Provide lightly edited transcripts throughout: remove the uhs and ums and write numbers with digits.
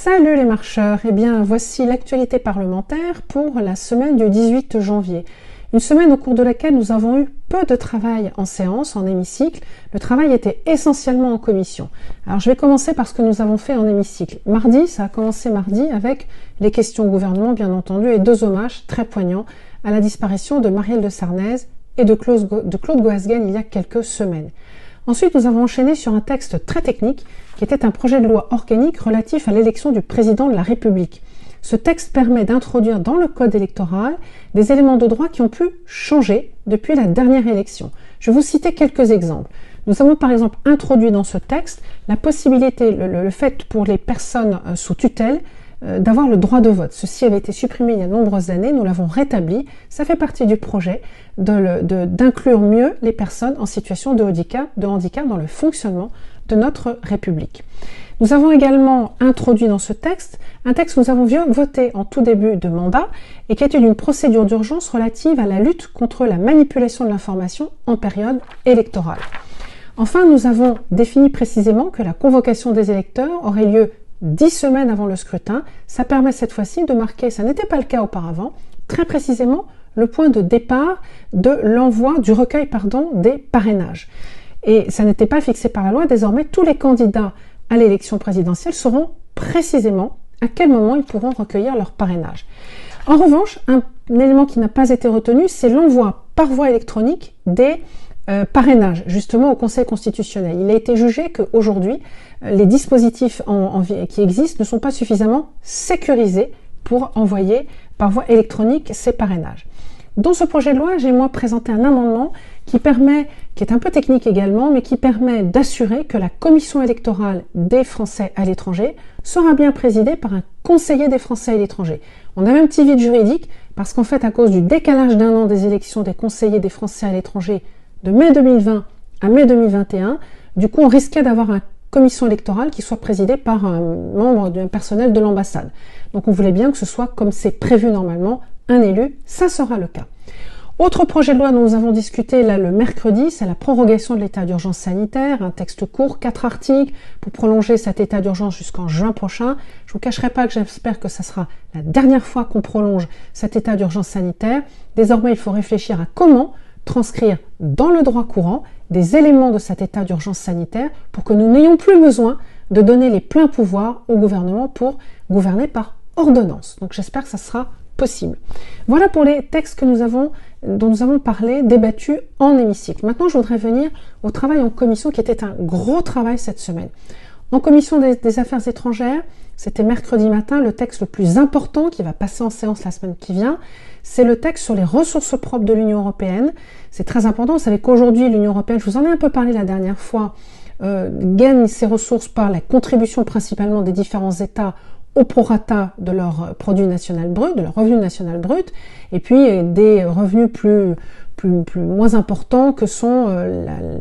Salut les marcheurs, eh bien voici l'actualité parlementaire pour la semaine du 18 janvier. Une semaine au cours de laquelle nous avons eu peu de travail en séance, en hémicycle. Le travail était essentiellement en commission. Alors je vais commencer par ce que nous avons fait en hémicycle. Mardi, ça a commencé mardi avec les questions au gouvernement bien entendu et deux hommages très poignants à la disparition de Marielle de Sarnez et de Claude Goasguen il y a quelques semaines. Ensuite, nous avons enchaîné sur un texte très technique qui était un projet de loi organique relatif à l'élection du président de la République. Ce texte permet d'introduire dans le code électoral des éléments de droit qui ont pu changer depuis la dernière élection. Je vais vous citer quelques exemples. Nous avons par exemple introduit dans ce texte la possibilité, le fait pour les personnes sous tutelle d'avoir le droit de vote. Ceci avait été supprimé il y a de nombreuses années, nous l'avons rétabli. Ça fait partie du projet d'inclure mieux les personnes en situation de handicap dans le fonctionnement de notre République. Nous avons également introduit dans ce texte un texte que nous avons voté en tout début de mandat et qui était d'une procédure d'urgence relative à la lutte contre la manipulation de l'information en période électorale. Enfin, nous avons défini précisément que la convocation des électeurs aurait lieu 10 semaines avant le scrutin. Ça permet cette fois-ci de marquer, ça n'était pas le cas auparavant, très précisément le point de départ de l'envoi, du recueil des parrainages. Et ça n'était pas fixé par la loi, désormais tous les candidats à l'élection présidentielle sauront précisément à quel moment ils pourront recueillir leur parrainage. En revanche, un élément qui n'a pas été retenu, c'est l'envoi par voie électronique des parrainages, justement au Conseil constitutionnel. Il a été jugé qu'aujourd'hui, les dispositifs qui existent ne sont pas suffisamment sécurisés pour envoyer par voie électronique ces parrainages. Dans ce projet de loi, j'ai moi présenté un amendement qui est un peu technique également, mais qui permet d'assurer que la commission électorale des Français à l'étranger sera bien présidée par un conseiller des Français à l'étranger. On avait un petit vide juridique parce qu'en fait, à cause du décalage d'un an des élections des conseillers des Français à l'étranger de mai 2020 à mai 2021, du coup, on risquait d'avoir une commission électorale qui soit présidée par un membre du personnel de l'ambassade. Donc on voulait bien que ce soit comme c'est prévu normalement, un élu, ça sera le cas. Autre projet de loi dont nous avons discuté là le mercredi, c'est la prorogation de l'état d'urgence sanitaire, un texte court, 4 articles pour prolonger cet état d'urgence jusqu'en juin prochain. Je vous cacherai pas que j'espère que ça sera la dernière fois qu'on prolonge cet état d'urgence sanitaire. Désormais, il faut réfléchir à comment transcrire dans le droit courant des éléments de cet état d'urgence sanitaire pour que nous n'ayons plus besoin de donner les pleins pouvoirs au gouvernement pour gouverner par ordonnance. Donc j'espère que ça sera possible. Voilà pour les textes dont nous avons parlé, débattus en hémicycle. Maintenant, je voudrais venir au travail en commission qui était un gros travail cette semaine. En commission des affaires étrangères, c'était mercredi matin, le texte le plus important qui va passer en séance la semaine qui vient, c'est le texte sur les ressources propres de l'Union européenne. C'est très important, vous savez qu'aujourd'hui, l'Union européenne, je vous en ai un peu parlé la dernière fois, gagne ses ressources par la contribution principalement des différents États au prorata de leur produit national brut, de leur revenu national brut, et puis des revenus moins importants que sont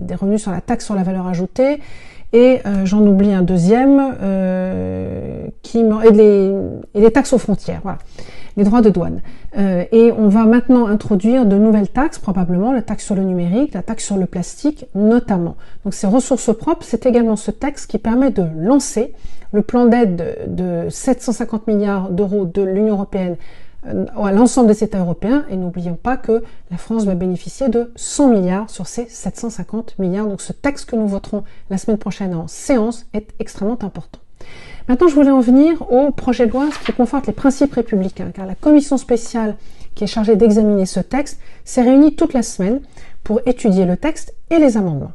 des revenus sur la taxe sur la valeur ajoutée, et j'en oublie un deuxième, et les taxes aux frontières, voilà, les droits de douane. Et on va maintenant introduire de nouvelles taxes, probablement la taxe sur le numérique, la taxe sur le plastique notamment. Donc ces ressources propres, c'est également ce texte qui permet de lancer le plan d'aide de 750 milliards d'euros de l'Union européenne à l'ensemble des États européens, et n'oublions pas que la France va bénéficier de 100 milliards sur ces 750 milliards. Donc ce texte que nous voterons la semaine prochaine en séance est extrêmement important. Maintenant, je voulais en venir au projet de loi qui conforte les principes républicains, car la commission spéciale qui est chargée d'examiner ce texte s'est réunie toute la semaine pour étudier le texte et les amendements.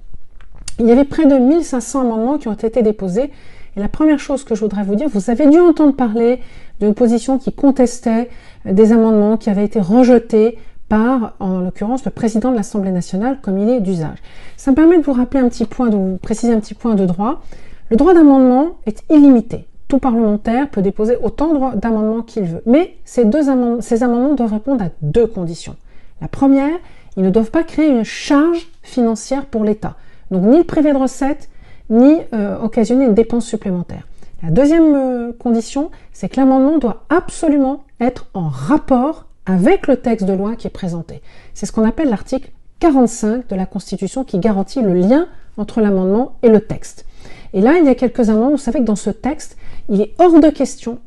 Il y avait près de 1500 amendements qui ont été déposés. Et la première chose que je voudrais vous dire, vous avez dû entendre parler d'une position qui contestait des amendements qui avaient été rejetés par, en l'occurrence, le président de l'Assemblée nationale, comme il est d'usage. Ça me permet de vous rappeler de vous préciser un petit point de droit. Le droit d'amendement est illimité. Tout parlementaire peut déposer autant d'amendements qu'il veut. Mais ces amendements doivent répondre à deux conditions. La première, ils ne doivent pas créer une charge financière pour l'État. Donc ni le priver de recettes, ni occasionner une dépense supplémentaire. La deuxième condition, c'est que l'amendement doit absolument être en rapport avec le texte de loi qui est présenté. C'est ce qu'on appelle l'article 45 de la Constitution qui garantit le lien entre l'amendement et le texte. Et là, il y a quelques amendements. Vous savez que dans ce texte, il est hors de question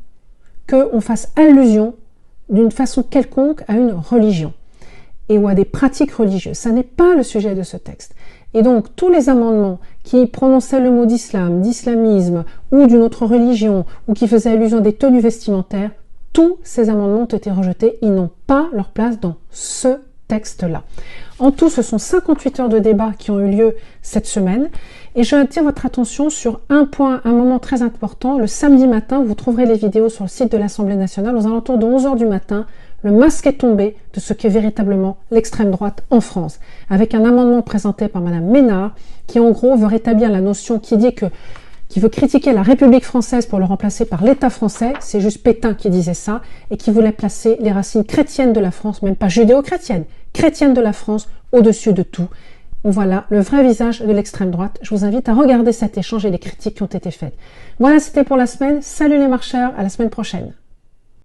qu'on fasse allusion d'une façon quelconque à une religion et ou à des pratiques religieuses. Ça n'est pas le sujet de ce texte. Et donc, tous les amendements qui prononçaient le mot d'islam, d'islamisme ou d'une autre religion ou qui faisaient allusion à des tenues vestimentaires, tous ces amendements ont été rejetés. Ils n'ont pas leur place dans ce texte-là. En tout, ce sont 58 heures de débat qui ont eu lieu cette semaine. Et je attire votre attention sur un point, un moment très important. Le samedi matin, vous trouverez les vidéos sur le site de l'Assemblée nationale. Aux alentours de 11 heures du matin, le masque est tombé de ce qu'est véritablement l'extrême droite en France. Avec un amendement présenté par Madame Ménard, qui en gros veut rétablir la notion qui veut critiquer la République française pour le remplacer par l'État français, c'est juste Pétain qui disait ça, et qui voulait placer les racines chrétiennes de la France, même pas judéo-chrétiennes, chrétiennes de la France, au-dessus de tout. Voilà le vrai visage de l'extrême droite. Je vous invite à regarder cet échange et les critiques qui ont été faites. Voilà, c'était pour la semaine. Salut les marcheurs, à la semaine prochaine.